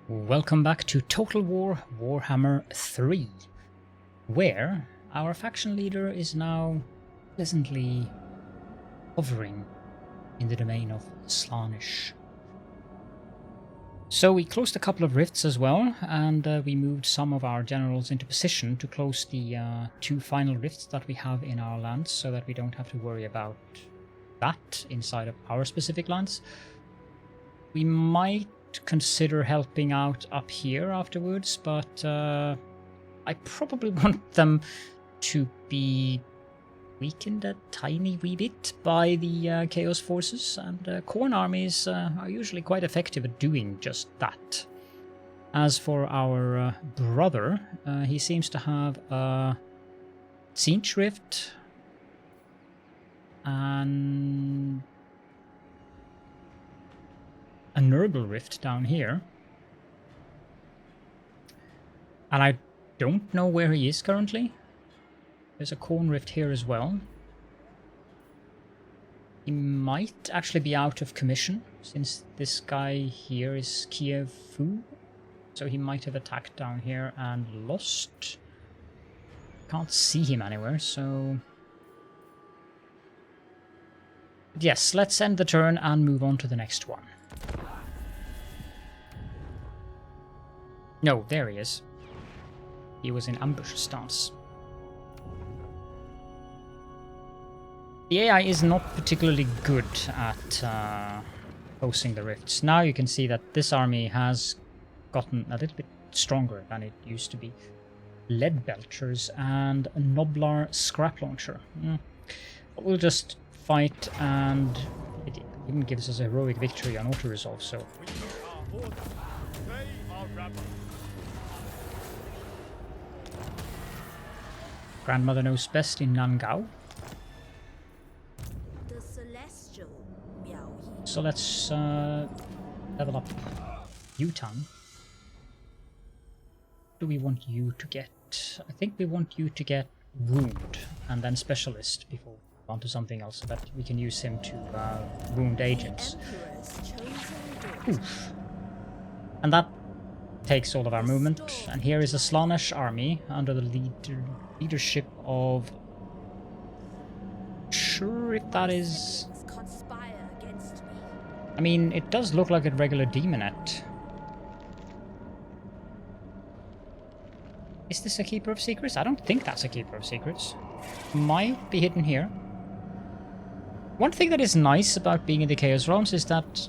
Welcome back to Total War Warhammer 3, where our faction leader is now pleasantly hovering in the domain of Slaanesh. So we closed a couple of rifts as well, and we moved some of our generals into position to close the two final rifts that we have in our lands, so that we don't have to worry about that inside of our specific lands. We might consider helping out up here afterwards, but I probably want them to be weakened a tiny wee bit by the Chaos forces, and Khorne armies are usually quite effective at doing just that. As for our brother, he seems to have a Tzeentch rift and a Nurgle rift down here. And I don't know where he is currently. There's a Khorne rift here as well. He might actually be out of commission, since this guy here is Kiev Fu. So he might have attacked down here and lost. Can't see him anywhere, so... yes, let's end the turn and move on to the next one. No, there he is. He was in ambush stance. The AI is not particularly good at closing the rifts. Now you can see that this army has gotten a little bit stronger than it used to be. Lead belchers and a Noblar scrap launcher. But we'll just fight, and it even gives us a heroic victory on auto-resolve, so... Grandmother knows best in Nangao. The celestial Miao Ying. So let's level up Yutan. What do we want you to get? I think we want you to get Wound and then Specialist before we move on to something else, so that we can use him to wound agents. Oof. And that takes all of our movement. And here is a Slaanesh army under the leadership of... sure if that is... I mean, it does look like a regular demonette. Is this a Keeper of Secrets? I don't think that's a Keeper of Secrets. Might be hidden here. One thing that is nice about being in the Chaos Realms is that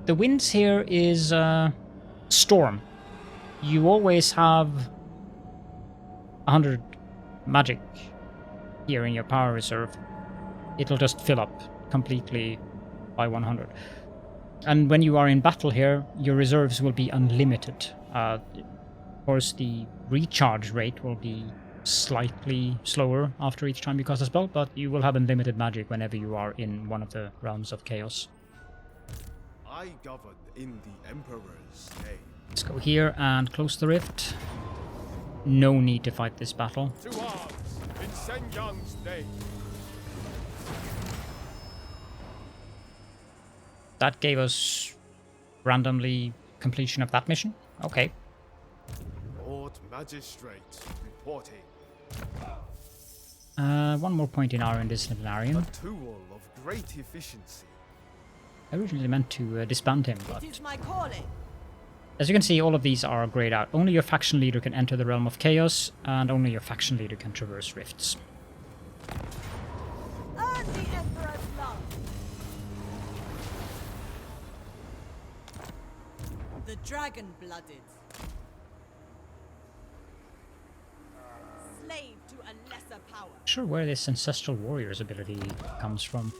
the winds here is storm. You always have 100 magic here in your power reserve. It'll just fill up completely by 100. And when you are in battle here, your reserves will be unlimited. Of course, the recharge rate will be slightly slower after each time you cast a spell, but you will have unlimited magic whenever you are in one of the realms of chaos. I govern in the Emperor's name. Let's go here and close the rift. No need to fight this battle. To arms in Sen Yang's name. That gave us randomly completion of that mission. Okay. Lord Magistrate reporting. One more point in our disciplinarian. A tool of great efficiency. I originally meant to disband him, but... It is my calling. as you can see, all of these are grayed out. Only your faction leader can enter the realm of chaos, and only your faction leader can traverse rifts. Earn the Emperor's love. The dragon-blooded. Slave to a lesser power. Not sure where this ancestral warrior's ability comes from.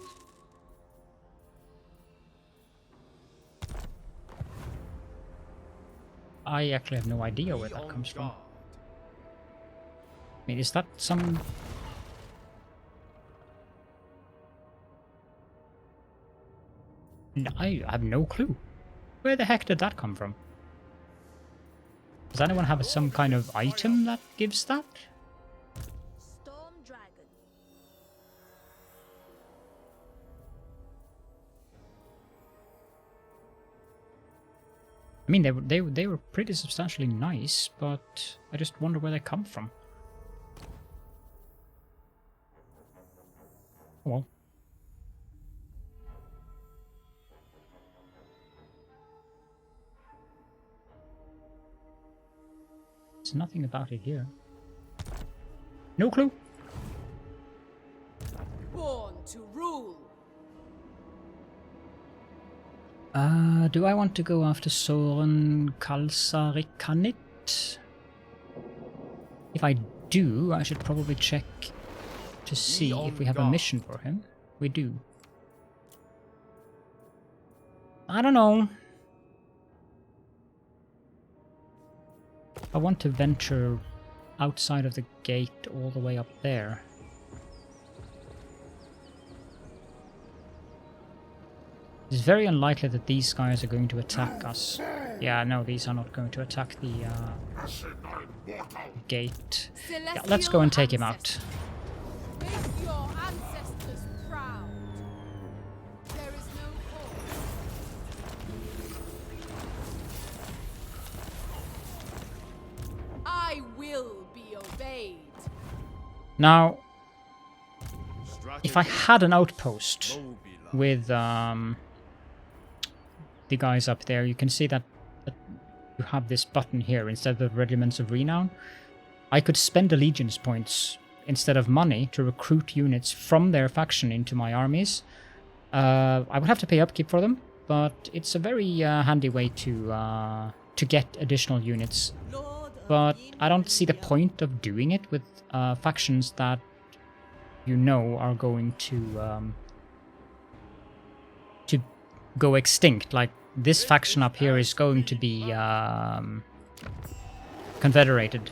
I actually have no idea where that comes from. I mean, is that some... I have no clue. Where the heck did that come from? Does anyone have some kind of item that gives that? Storm Dragon. I mean, they were pretty substantially nice, but I just wonder where they come from. Oh well. There's nothing about it here. No clue. Born to rule. Do I want to go after Soren Kalsarikanit? If I do, I should probably check to see if we have a mission for him. We do. I don't know. I want to venture outside of the gate all the way up there. It's very unlikely that these guys are going to attack us. Yeah, no, these are not going to attack the gate. Yeah, let's go and take him out. Make your ancestors proud. There is no hope. I will be obeyed. Now, if I had an outpost with the guys up there, you can see that you have this button here instead of Regiments of Renown. I could spend allegiance points instead of money to recruit units from their faction into my armies. I would have to pay upkeep for them, but it's a very handy way to get additional units. But I don't see the point of doing it with factions that you know are going to go extinct. Like this faction up here is going to be confederated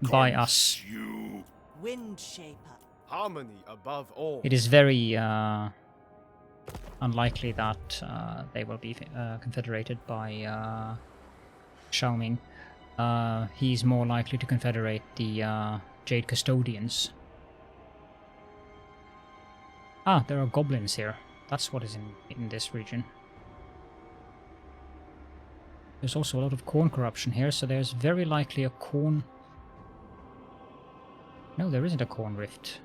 by us. Windshaper. Harmony above all. It is very unlikely that they will be confederated by Miao Ying. He's more likely to confederate the Jade Custodians. Ah, there are goblins here. That's what is in this region. There's also a lot of Khorne corruption here, so there's very likely a Khorne... No, there isn't a Khorne rift.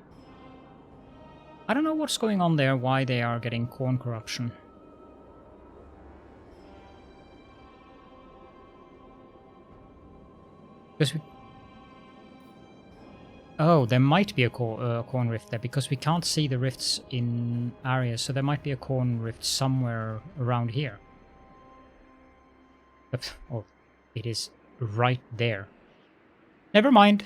I don't know what's going on there, why they are getting Khorne corruption. Because we... Oh, there might be a Khorne rift there, because we can't see the rifts in areas, so there might be a Khorne rift somewhere around here. Oh, it is right there. Never mind.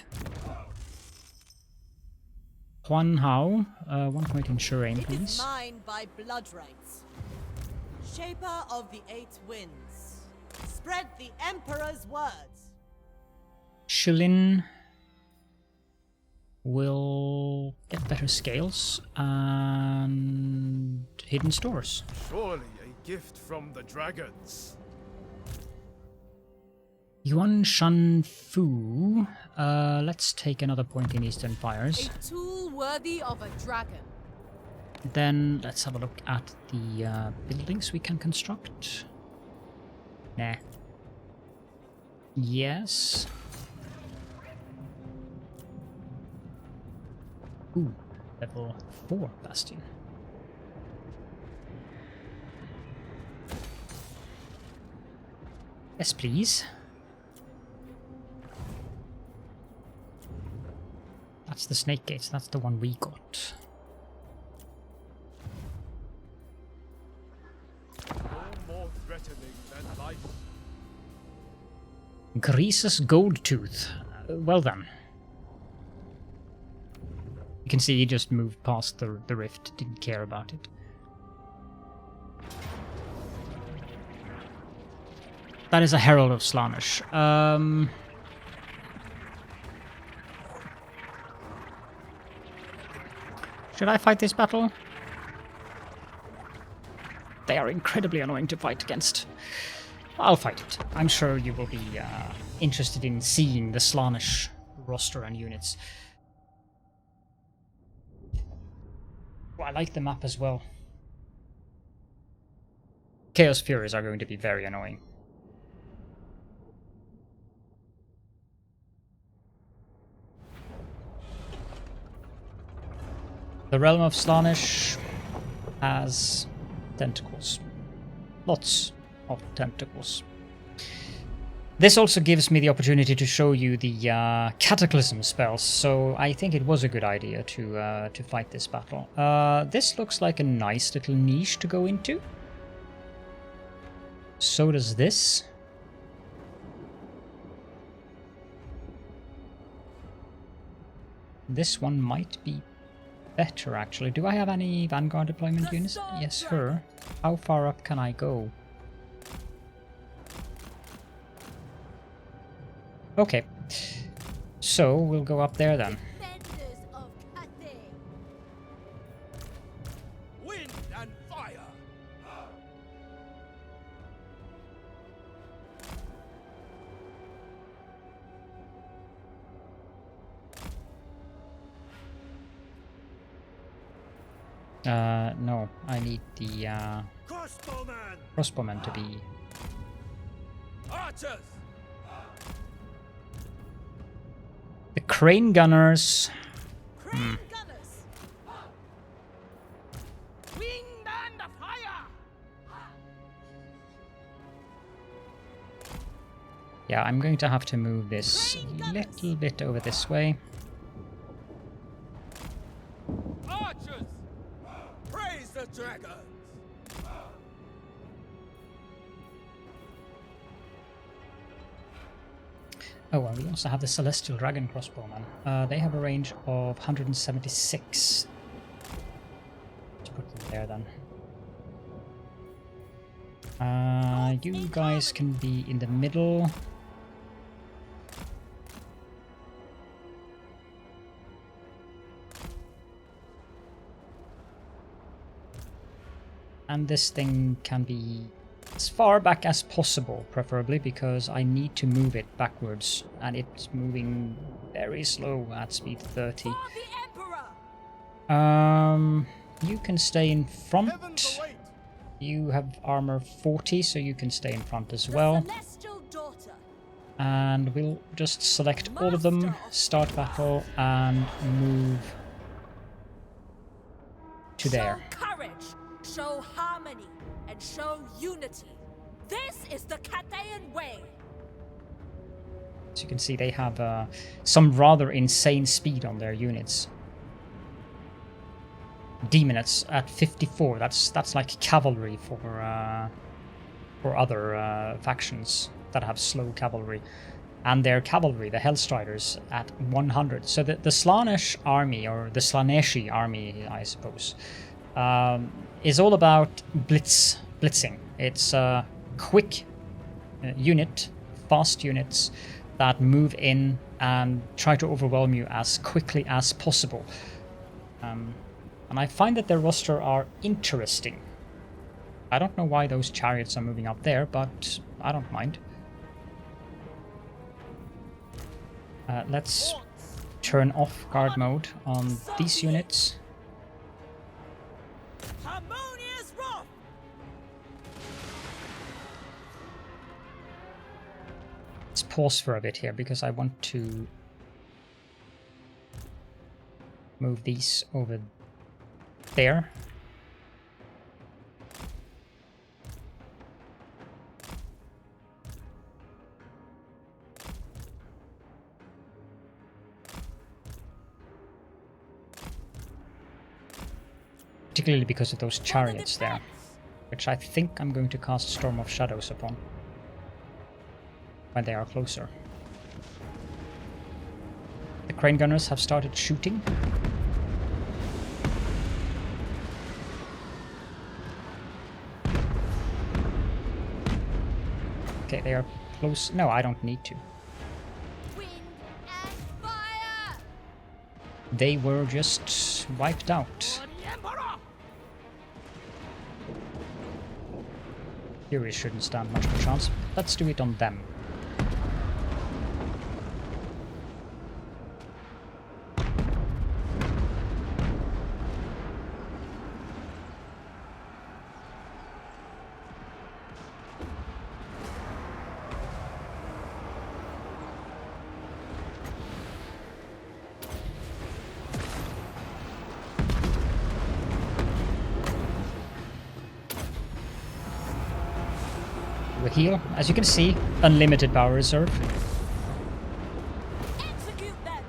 Huan Hao, 1 point in Shurain, It please. is mine by blood rights. Shaper of the Eight Winds. Spread the Emperor's words. Shilin will get better scales and hidden stores. Surely a gift from the dragons. Yuan Shan Fu, let's take another point in Eastern Fires. A tool worthy of a dragon. Then let's have a look at the buildings we can construct. Nah. Yes. Ooh, level 4 Bastion. Yes, please. That's the snake gates, that's the one we got. No more threatening than life. Greasus Goldtooth. Well done. You can see he just moved past the rift, didn't care about it. That is a Herald of Slanish. Should I fight this battle? They are incredibly annoying to fight against. I'll fight it. I'm sure you will be interested in seeing the Slaanesh roster and units. Oh, I like the map as well. Chaos Furies are going to be very annoying. The realm of Slaanesh has tentacles. Lots of tentacles. This also gives me the opportunity to show you the cataclysm spells, so I think it was a good idea to fight this battle. This looks like a nice little niche to go into. So does this. This one might be better, actually. Do I have any Vanguard deployment units? Yes, her. How far up can I go? Okay. So, we'll go up there then. Defenders of Cathay. Wind and fire. No, I need the Crossbowmen. crossbowmen to be... Archers. The crane gunners. Crane gunners. Wind and fire. Yeah, I'm going to have to move this a little bit over this way. Archers. Praise the dragons. Oh, and we also have the Celestial Dragon crossbowmen. They have a range of 176. Let's put them there then. You guys can be in the middle. And this thing can be as far back as possible, preferably, because I need to move it backwards, and it's moving very slow at speed 30. For the Emperor. You can stay in front. Heavens await. You have armor 40, so you can stay in front as The well. Celestial Daughter. And we'll just select all of them, start battle, and move to there. Show courage, show harmony, and show unity. This is the Cathayan way. As you can see, they have some rather insane speed on their units. Demonates at 54. That's like cavalry for other factions that have slow cavalry, and their cavalry, the Hellstriders, at 100. So the Slaanesh army, or the Slaaneshi army, I suppose, is all about blitzing. It's a quick unit, fast units that move in and try to overwhelm you as quickly as possible. And I find that their roster are interesting. I don't know why those chariots are moving up there, but I don't mind. Let's turn off guard mode on these units. Harmonious wrath. Let's pause for a bit here because I want to move these over there. Particularly because of those chariots there, which I think I'm going to cast Storm of Shadows upon when they are closer. The crane gunners have started shooting. Okay, they are close. No, I don't need to. Wind and fire. They were just wiped out. For the Emperor. Furies shouldn't stand much of a chance. Let's do it on them. heal. As you can see, unlimited power reserve. Execute them.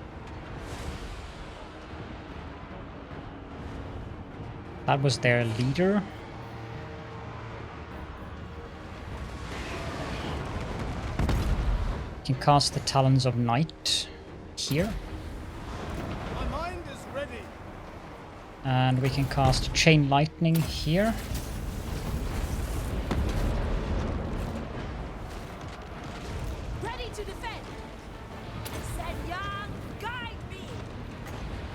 That was their leader. You can cast the Talons of Night here. My mind is ready. And we can cast Chain Lightning here. Ready to defend. Send Yang, guide me.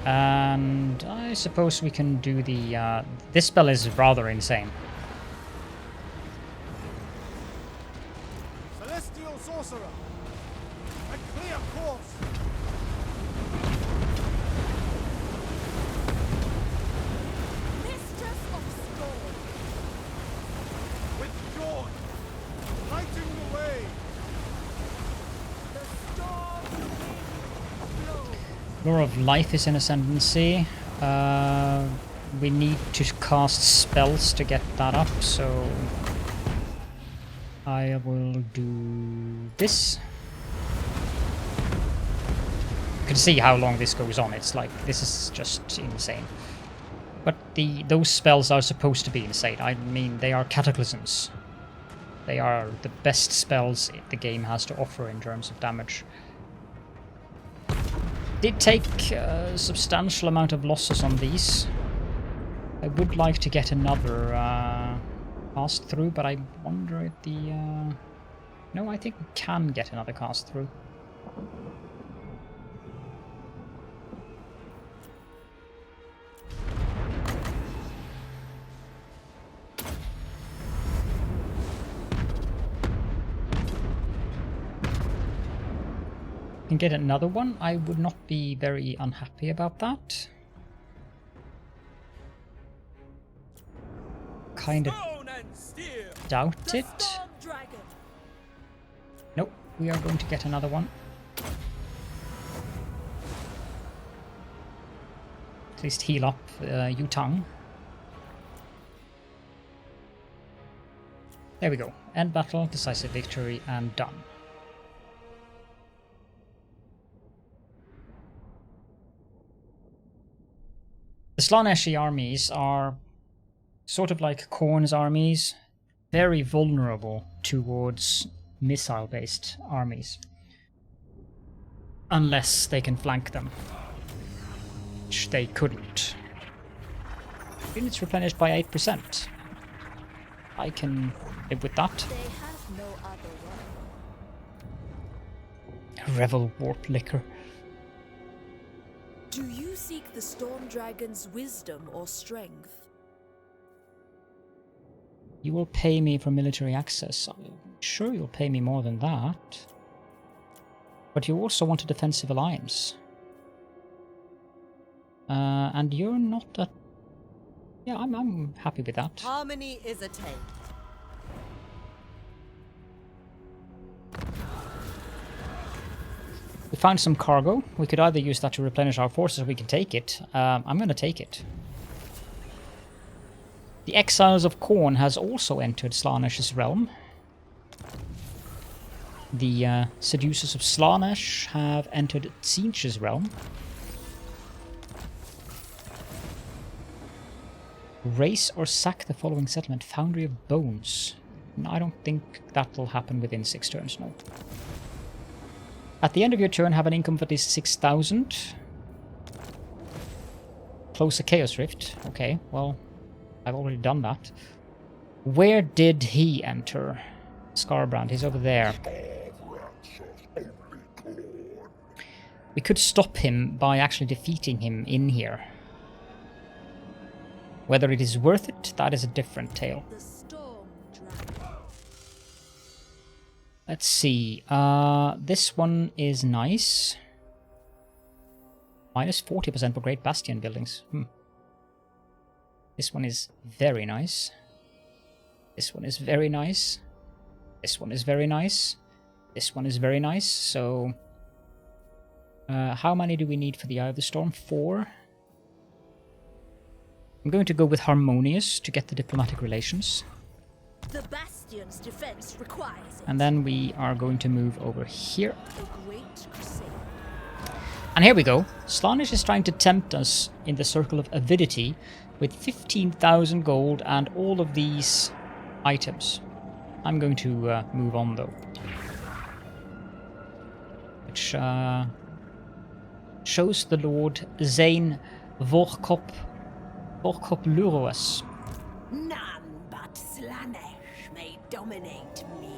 And I suppose we can do the... this spell is rather insane. Celestial sorcerer. A clear course. Mistress of Storm. With joy. Lighting the way. The storm wind blows. Lure of Life is in Ascendancy. We need to cast spells to get that up, so... I will do this. You can see how long this goes on. It's like, this is just insane. But those spells are supposed to be insane. I mean, they are cataclysms. They are the best spells the game has to offer in terms of damage. Did take a substantial amount of losses on these. I would like to get another cast through, but I wonder if the... No, I think we can get another cast through. Can get another one. I would not be very unhappy about that. Kind of doubt it. Nope, we are going to get another one. At least heal up Yutang. There we go. End battle, decisive victory, and done. The Slaaneshi armies are sort of like Khorne's armies, very vulnerable towards missile-based armies. Unless they can flank them, which they couldn't. Units replenished by 8%. I can live with that. They have no other way. Revel warp liquor. Do you seek the Storm Dragon's wisdom or strength? You will pay me for military access. I'm sure you'll pay me more than that. But you also want a defensive alliance. And you're not a... Yeah, I'm happy with that. Harmony is attained. We found some cargo. We could either use that to replenish our forces or we can take it. I'm going to take it. The Exiles of Khorne has also entered Slaanesh's realm. The Seducers of Slaanesh have entered Tzeentch's realm. Raise or sack the following settlement, Foundry of Bones. No, I don't think that will happen within 6 turns, no. At the end of your turn, have an income of at least 6,000. Close a Chaos Rift. Okay, well, I've already done that. Where did he enter? Scarbrand, he's over there. We could stop him by actually defeating him in here. Whether it is worth it, that is a different tale. The Storm Dragon. Let's see. This one is nice. Minus 40% for Great Bastion buildings. This one is very nice. This one is very nice. This one is very nice. This one is very nice. So, how many do we need for the Eye of the Storm? 4. I'm going to go with Harmonious to get the diplomatic relations. The Bastion Bastion's defense requires it. And then we are going to move over here. The Great Crusade. And here we go. Slaanesh is trying to tempt us in the circle of avidity with 15,000 gold and all of these items. I'm going to move on though. Which shows the Lord Zane Vorkop Luroas. None but Slaanesh may dominate me.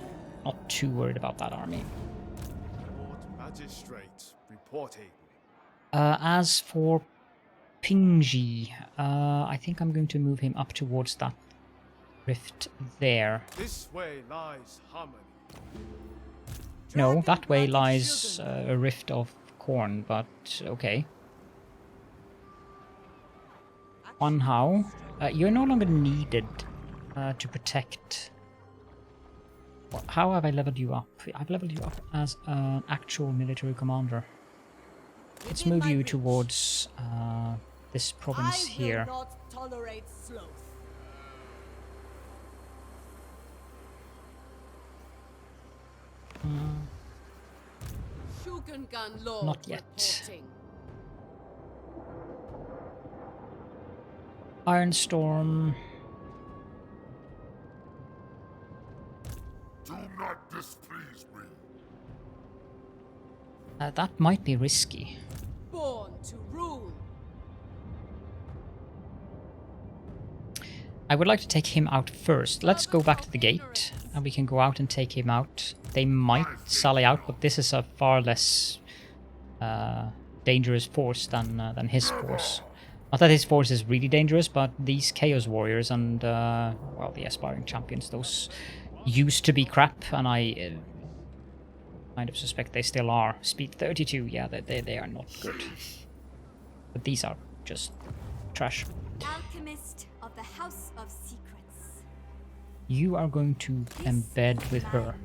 Not too worried about that army. Lord Magistrate reporting. As for Pingji, I think I'm going to move him up towards that rift there. This way lies harmony. No, that way lies a rift of Khorne, but okay. Wanhao, you're no longer needed to protect. How have I leveled you up? I've leveled you up as an actual military commander. Let's move you towards this province here. I will not tolerate sloth. Not yet. Ironstorm. Do not displease me. That might be risky. Born to rule. I would like to take him out first. Let's go back to the gate and we can go out and take him out. They might sally out, but this is a far less dangerous force than his force. Not that his force is really dangerous, but these Chaos Warriors and, well, the Aspiring Champions, those used to be crap, and I kind of suspect they still are. Speed 32, yeah, they are not good. But these are just trash. Alchemist of the House of Secrets. You are going to embed with her.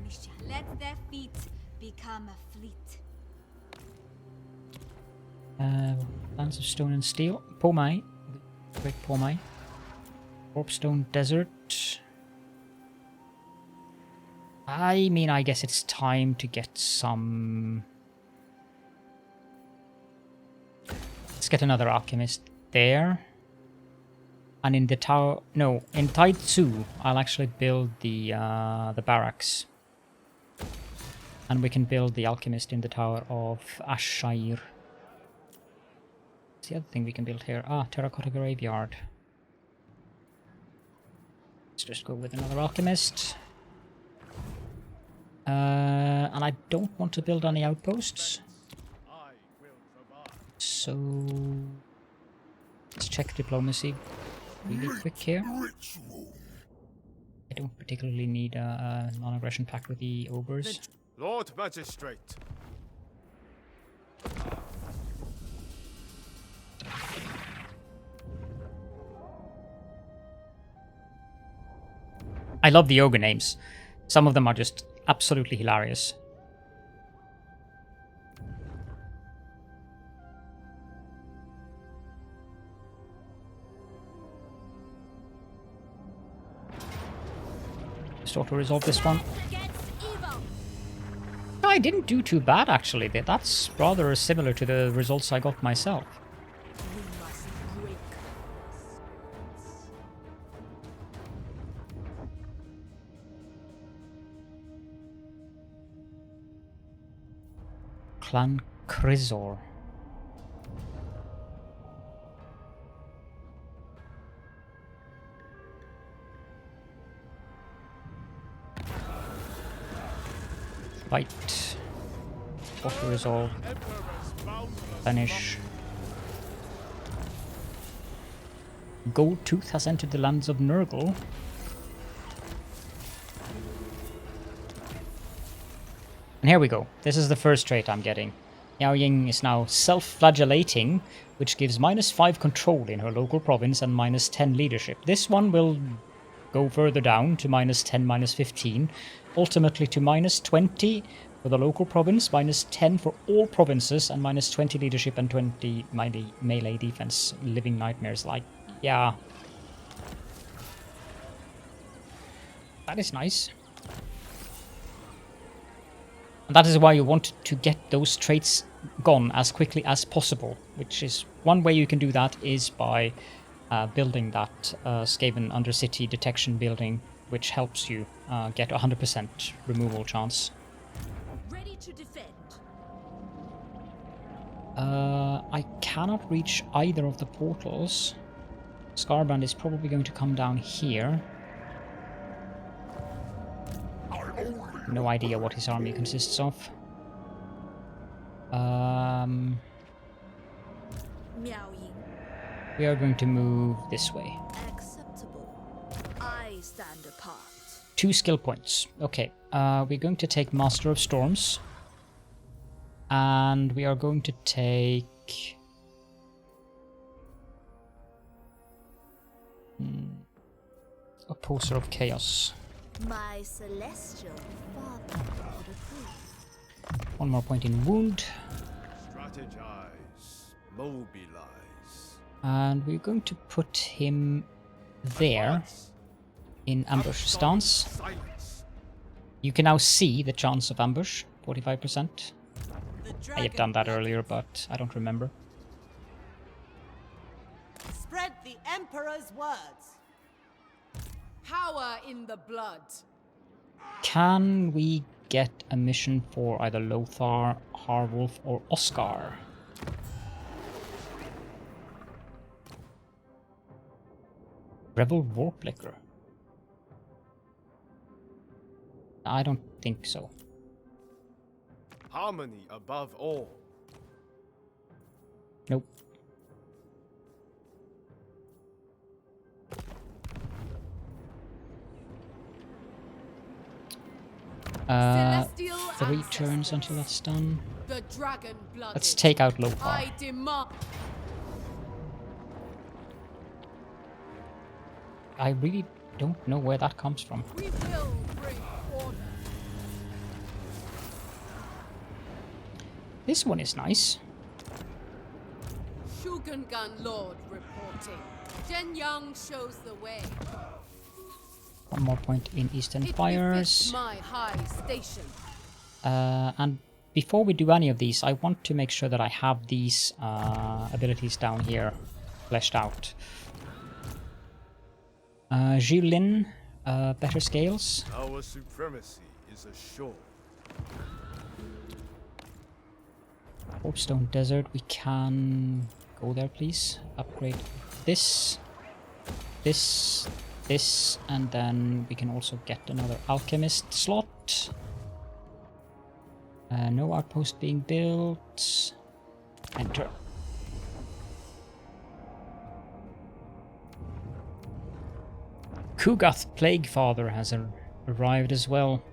Let their feet become a fleet. Lands of Stone and Steel. Pomai. Great Pomai. Warpstone Desert. I mean, I guess it's time to get some... Let's get another Alchemist there. And in the tower... No, in Tzeentch, I'll actually build the barracks. And we can build the Alchemist in the Tower of Ashshire. What's the other thing we can build here? Ah, Terracotta Graveyard. Let's just go with another Alchemist. And I don't want to build any outposts. So... let's check diplomacy really quick here. I don't particularly need a non-aggression pact with the ogres. Lord Magistrate. I love the ogre names. Some of them are just absolutely hilarious. Just auto-resolve this one. I didn't do too bad, actually. That's rather similar to the results I got myself. Clan Chrysor. Fight. Auto resolve. Finish. Gold Tooth has entered the lands of Nurgle. And here we go. This is the first trait I'm getting. Miao Ying is now self-flagellating, which gives -5 control in her local province and -10 leadership. This one will go further down to -10, -15, ultimately to -20 for the local province, -10 for all provinces, and -20 leadership and 20 melee defense. Living nightmares, like, yeah. That is nice. And that is why you want to get those traits gone as quickly as possible, which is one way you can do that is by building that Skaven Undercity detection building, which helps you get 100% removal chance. Ready to defend. I cannot reach either of the portals. Scarbrand is probably going to come down here. No idea what his army consists of. Miao Ying. We are going to move this way. Acceptable. I stand apart. 2 skill points. Okay, we're going to take Master of Storms. And we are going to take... Opposer of Chaos. My celestial father would approve. 1 more point in wound. Strategize. Mobilize. And we're going to put him there in ambush stance. Silence. You can now see the chance of ambush, 45%. The I have done that dragon earlier, but I don't remember. Spread the Emperor's words. Power in the blood. Can we get a mission for either Lothar, Harwolf, or Oscar? Rebel Warblicker? I don't think so. Harmony above all. Nope. Celestial 3 ancestors. turns until that's done. The dragon blood. Let's take out Lothar. I demand. I really don't know where that comes from. We will bring order. This one is nice. Shugengun Lord reporting. Zhen Yang shows the way. 1 more point in Eastern It Fires. befits my high station. And before we do any of these, I want to make sure that I have these abilities down here fleshed out. Julin, better scales. Our supremacy is assured. Hoardstone Desert, we can go there, please. Upgrade this, this, this, and then we can also get another alchemist slot. No outpost being built. Enter. Kugath Plaguefather has arrived as well.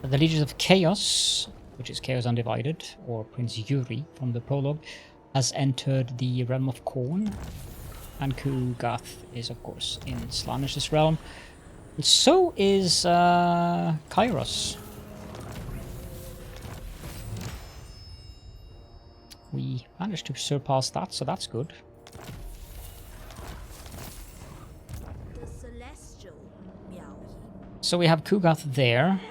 The Legions of Chaos, which is Chaos Undivided, or Prince Yuri from the prologue, has entered the realm of Khorne. And Kugath is, of course, in Slaanesh's realm. And so is Kairos. We managed to surpass that, so that's good. The celestial Miao Ying. So we have Kugath there.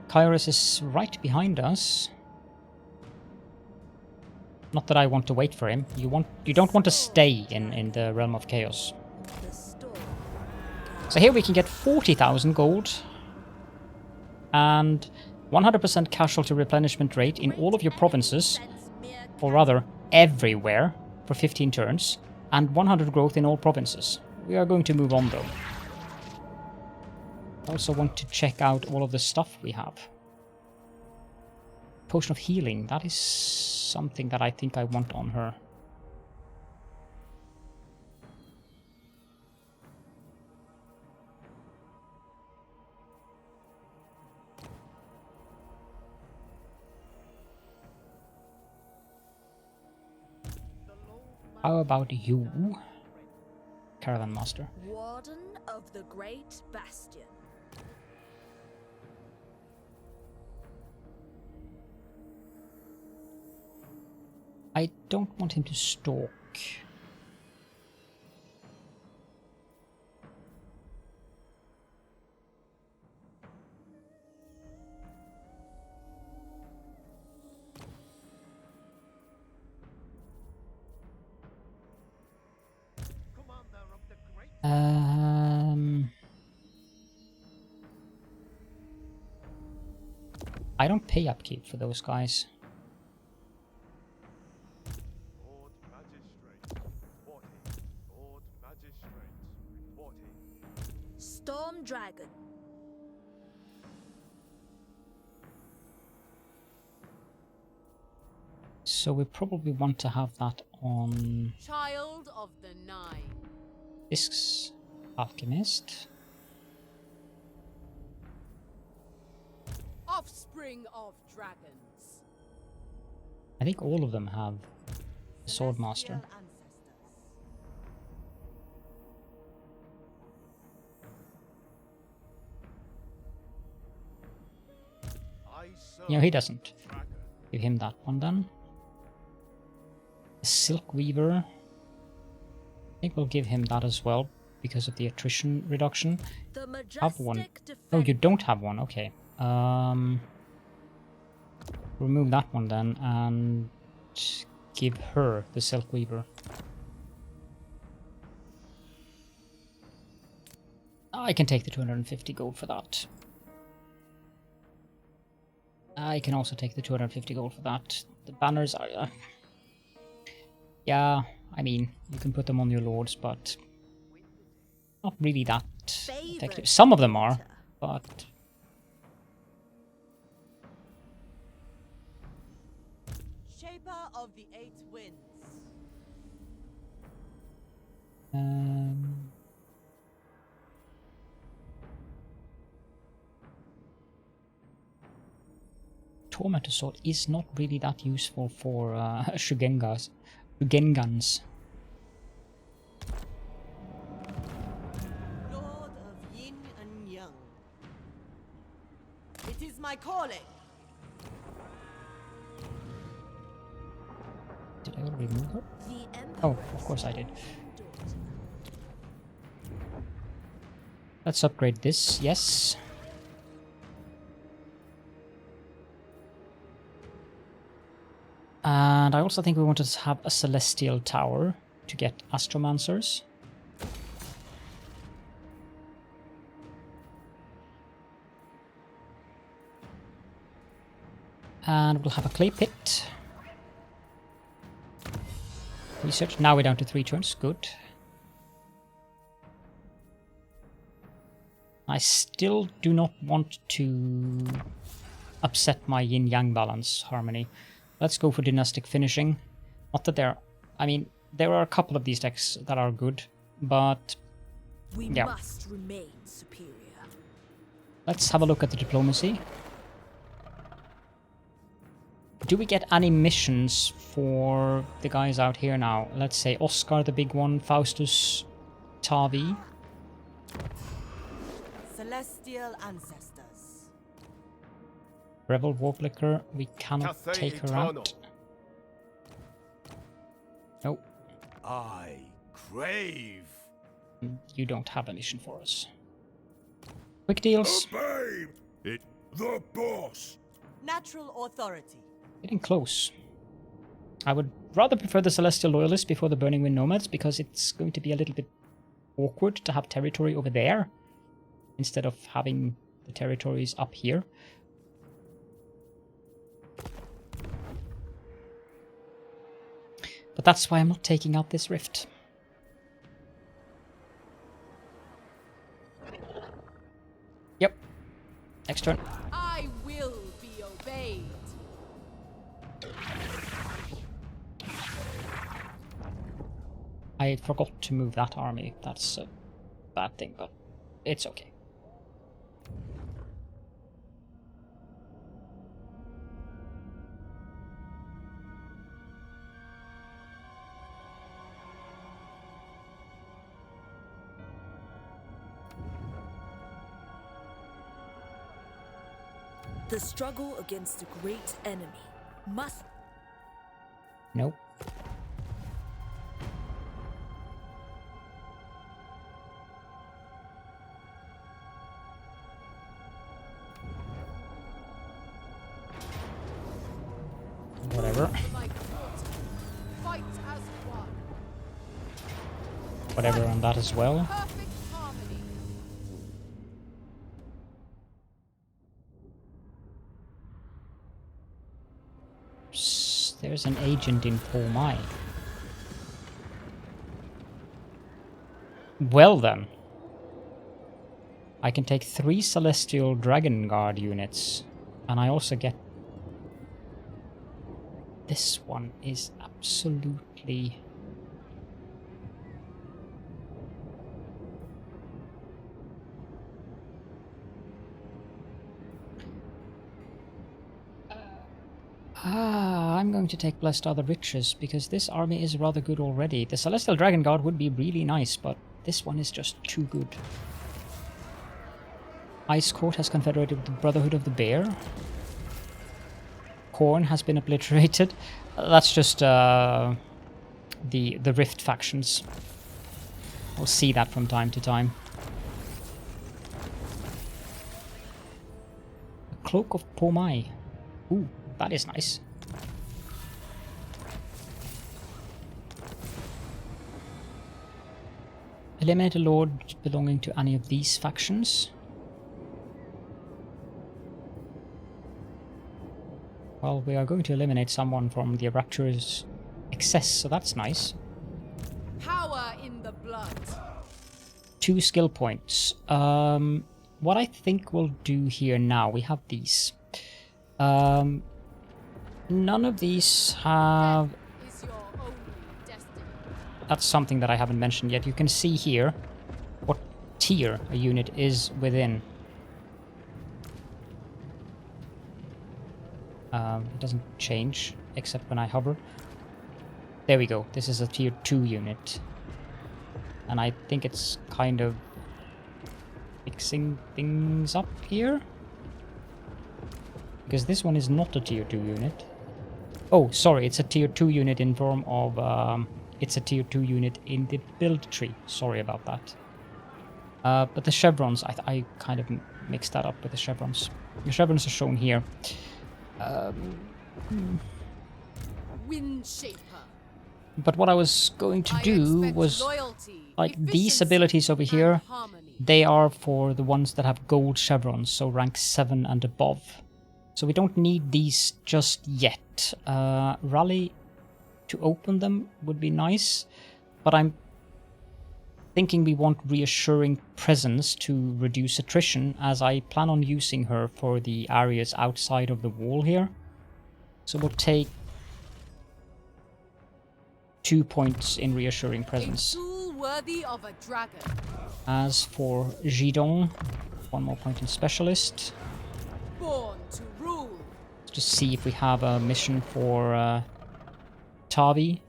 Kairos is right behind us. Not that I want to wait for him. You don't want to stay in the realm of chaos. The storm. So here we can get 40,000 gold and 100% casualty replenishment rate in all of your provinces, or rather everywhere, for 15 turns, and 100 growth in all provinces. We are going to move on though. I also want to check out all of the stuff we have. Potion of Healing, that is something that I think I want on her. How about you, Caravan Master? Warden of the Great Bastion. I don't want him to stalk. I don't pay upkeep for those guys. Lord Magistrate reporting. Lord Magistrate reporting. Storm Dragon. So we probably want to have that on Child of the Nine. this alchemist. Offspring of dragons. I think all of them have a Swordmaster. Celestial ancestors. I serve No, he doesn't. the dragon. Give him that one then. The Silk Weaver. I think we'll give him that as well because of the attrition reduction. The Have one. Majestic Oh, you Defender. don't have one. Okay. Remove that one then and give her the Silk Weaver. I can take the 250 gold for that. I can also take the 250 gold for that. The banners are... yeah, I mean, you can put them on your lords, but not really that effective. Some of them are, but... Shaper of the Eight Winds. Tormentor Sword is not really that useful for Shugengans. Lord of Yin and Yang. It is my calling. Did I already move her? The Oh, Emperor's of course I did. daughter. Let's upgrade this, yes. And I also think we want to have a Celestial Tower to get Astromancers. And we'll have a Clay Pit. Research. Now we're down to 3 turns. Good. I still do not want to upset my yin-yang balance harmony. Let's go for Dynastic Finishing. Not that there... I mean, there are a couple of these decks that are good, but... We yeah. must remain superior. Let's have a look at the Diplomacy. Do we get any missions for the guys out here now? Let's say Oscar, the big one, Faustus, Tavi. Celestial ancestors. Rebel Warblicker, we cannot Cathay take her Eternal. out. No, I crave. you don't have a mission for us. Quick deals. Obey It the boss. Natural authority. Getting close. I would rather prefer the Celestial Loyalists before the Burning Wind Nomads, because it's going to be a little bit awkward to have territory over there instead of having the territories up here. But that's why I'm not taking out this rift. Yep. Next turn. I will be obeyed. I forgot to move that army. That's a bad thing, but it's okay. The struggle against the great enemy must. Nope. Whatever. My daughter, fight as one. Whatever on that as well. Perfect harmony. There's an agent in Khorne. Well then. I can take 3 Celestial Dragon Guard units. And I also get... This one is absolutely... I'm going to take Blessed Are the Riches, because this army is rather good already. The Celestial Dragon Guard would be really nice, but this one is just too good. Ice Court has confederated with the Brotherhood of the Bear. Khorne has been obliterated. That's just the Rift factions. We'll see that from time to time. The Cloak of Khorne. Ooh, that is nice. Eliminate a lord belonging to any of these factions. Well, we are going to eliminate someone from the Rapture's excess, so that's nice. Power in the blood. 2 skill points. What I think we'll do here now, we have these. None of these have... Is your only destiny. That's something that I haven't mentioned yet. You can see here what tier a unit is within. It doesn't change, except when I hover. There we go. This is a tier 2 unit. And I think it's kind of fixing things up here. Because this one is not a tier 2 unit. Oh, sorry, it's a tier 2 unit in form of... it's a tier 2 unit in the build tree. Sorry about that. But the chevrons, I kind of mixed that up with the chevrons. The chevrons are shown here. Wind Shaper. But what I was going to do was, loyalty, like, these efficiency, abilities over here, and harmony. they are for the ones that have gold chevrons, so rank 7 and above. So we don't need these just yet. Rally to open them would be nice, but I'm thinking we want Reassuring Presence to reduce attrition, as I plan on using her for the areas outside of the wall here. So we'll take 2 points in Reassuring Presence. A tool worthy of a dragon. As for Gidon, 1 more point in Specialist. Born to rule. Let's just see if we have a mission for Tavi.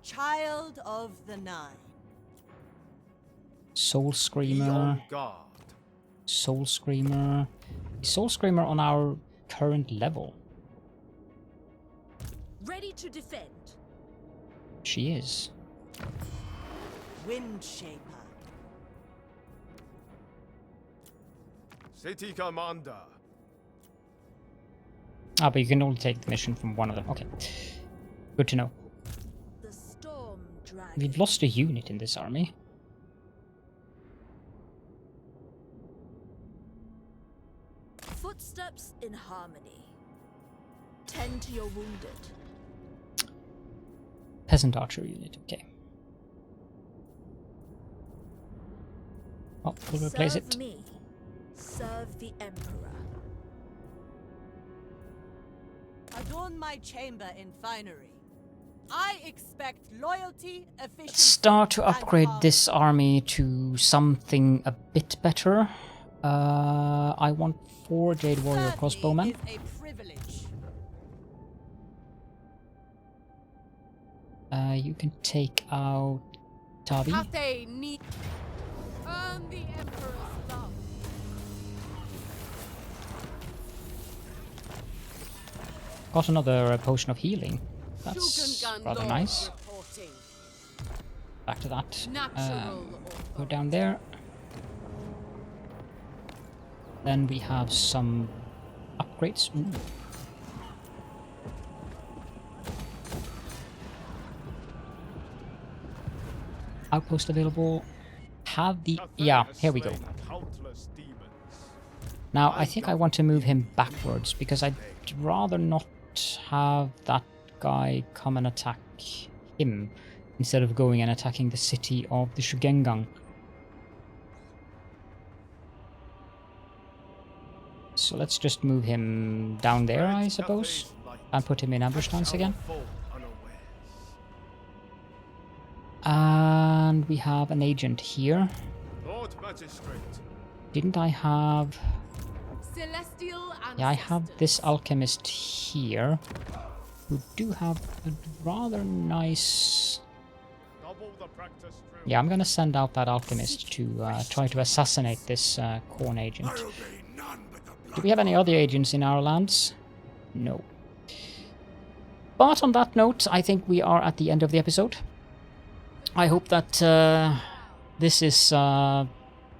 Child of the Nine. Soul Be Screamer. on guard. Soul Screamer. Is Soul Screamer on our current level? Ready to defend. She is. Wind Shaper. City Commander. Ah, but you can only take the mission from one of them. Okay. Good to know. The Storm Dragon. We've lost a unit in this army. Footsteps in harmony. Tend to your wounded. Peasant Archer unit, okay. Oh, we'll replace Serve it. me. Serve the Emperor. Adorn my chamber in finery. I expect loyalty, efficiency. Let's start to and upgrade harmony. this army to something a bit better. I want 4 Jade Warrior Serve me Crossbowmen. is a privilege. You can take out Tavi. Cathay need. Earn the Emperor's love. got another potion of healing. That's Shugengan rather Lord nice. reporting. Back to that. Natural Go down there. Then we have some upgrades. Ooh. Outpost available. Have the... Yeah, here we go. Now, I think I want to move him backwards, because I'd rather not have that guy come and attack him, instead of going and attacking the city of the Shugengang. So let's just move him down there, I suppose, and put him in ambush stance again. And we have an agent here. Didn't I have... Celestial Yeah, I have this alchemist here, who do have a rather nice... Yeah, I'm gonna send out that alchemist to try to assassinate this Khorne agent. Do we have any other agents in our lands? No. But on that note, I think we are at the end of the episode. I hope that this is... I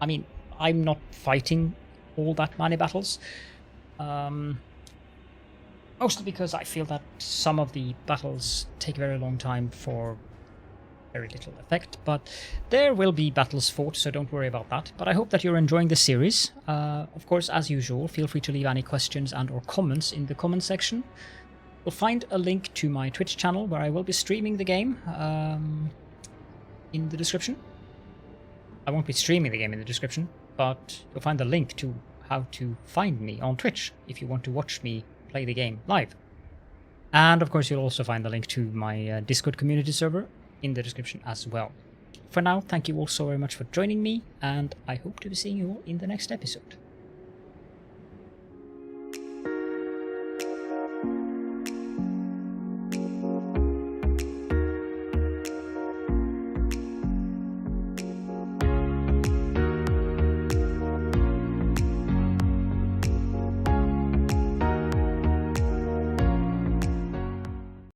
mean, I'm not fighting all that many battles. Mostly because I feel that some of the battles take a very long time for very little effect, but there will be battles fought, so don't worry about that. But I hope that you're enjoying the series. Of course, as usual, feel free to leave any questions and or comments in the comment section. You'll find a link to my Twitch channel, where I will be streaming the game, in the description. I won't be streaming the game in the description, but you'll find the link to how to find me on Twitch if you want to watch me play the game live. And of course, you'll also find the link to my Discord community server in the description as well. For now, thank you all so very much for joining me, and I hope to be seeing you all in the next episode.